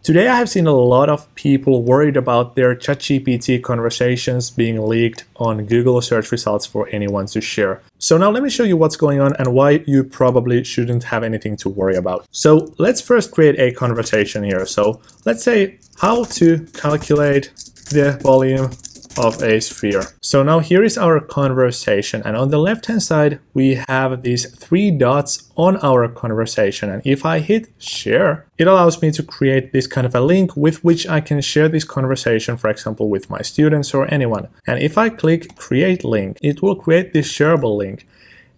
Today I have seen a lot of people worried about their ChatGPT conversations being leaked on Google search results for anyone to share. So now let me show you what's going on and why you probably shouldn't have anything to worry about. So let's first create a conversation here. So let's say how to calculate the volume of a sphere. So now here is our conversation, and on the left hand side we have these three dots on our conversation, and if I hit share, it allows me to create this kind of a link with which I can share this conversation, for example with my students or anyone. And if I click create link, it will create this shareable link.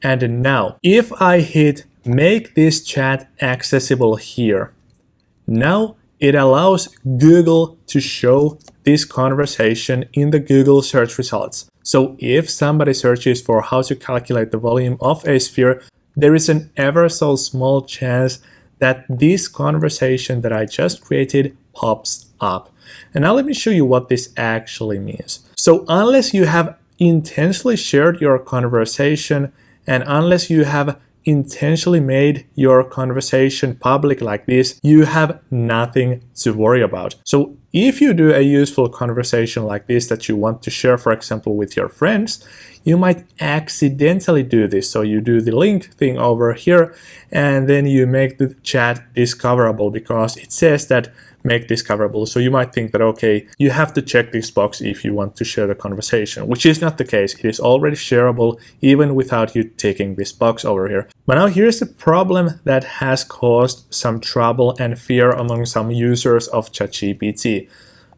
And now if I hit make this chat accessible here, now it allows Google to show this conversation in the Google search results. So if somebody searches for how to calculate the volume of a sphere, there is an ever so small chance that this conversation that I just created pops up. And now let me show you what this actually means. So unless you have intentionally shared your conversation, and unless you have intentionally made your conversation public like this, you have nothing to worry about. So if you do a useful conversation like this that you want to share, for example, with your friends, you might accidentally do this. So you do the link thing over here, and then you make the chat discoverable because it says that make discoverable. So you might think that, okay, you have to check this box if you want to share the conversation, which is not the case. It is already shareable even without you ticking this box over here. But now here's the problem that has caused some trouble and fear among some users of ChatGPT.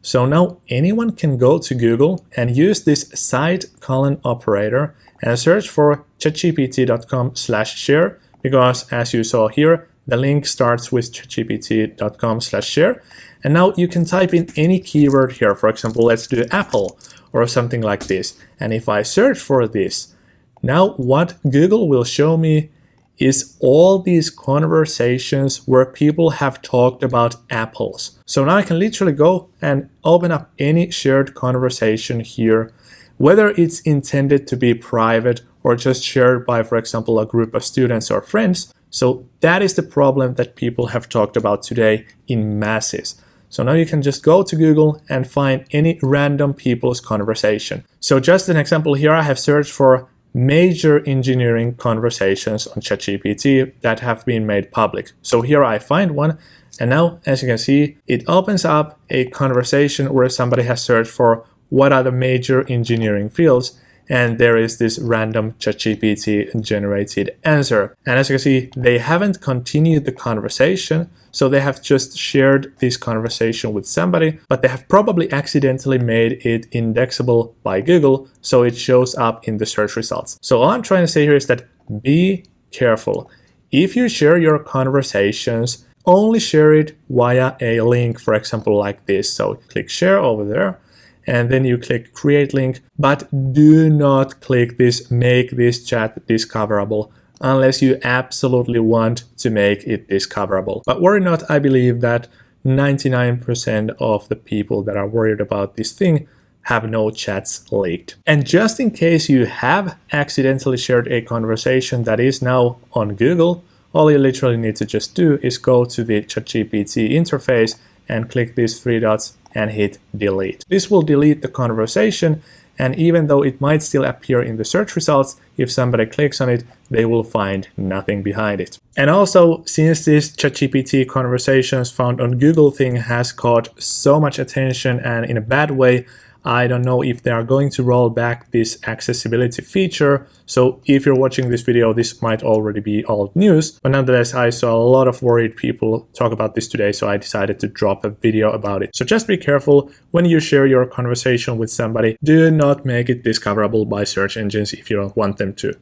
So now anyone can go to Google and use this side colon operator and search for chatgpt.com/share, because as you saw here, the link starts with chatgpt.com/share. And now you can type in any keyword here. For example, let's do Apple or something like this. And if I search for this, now what Google will show me is all these conversations where people have talked about apples. So now I can literally go and open up any shared conversation here, whether it's intended to be private or just shared by, for example, a group of students or friends. So that is the problem that people have talked about today in masses. So now you can just go to Google and find any random people's conversation. So just an example here, I have searched for major engineering conversations on ChatGPT that have been made public. So here I find one, and now as you can see, it opens up a conversation where somebody has searched for what are the major engineering fields, and there is this random ChatGPT generated answer. And as you can see, they haven't continued the conversation, so they have just shared this conversation with somebody, but they have probably accidentally made it indexable by Google, so it shows up in the search results. So all I'm trying to say here is that be careful. If you share your conversations, only share it via a link, for example, like this. So click share over there, and then you click create link, but do not click this make this chat discoverable unless you absolutely want to make it discoverable. But worry not, I believe that 99% of the people that are worried about this thing have no chats leaked. And just in case you have accidentally shared a conversation that is now on Google, all you literally need to just do is go to the ChatGPT interface and click these three dots and hit delete. This will delete the conversation, and even though it might still appear in the search results, if somebody clicks on it, they will find nothing behind it. And also, since this ChatGPT conversations found on Google thing has caught so much attention and in a bad way, I don't know if they are going to roll back this accessibility feature. So if you're watching this video, this might already be old news. But nonetheless, I saw a lot of worried people talk about this today, so I decided to drop a video about it. So just be careful when you share your conversation with somebody. Do not make it discoverable by search engines if you don't want them to.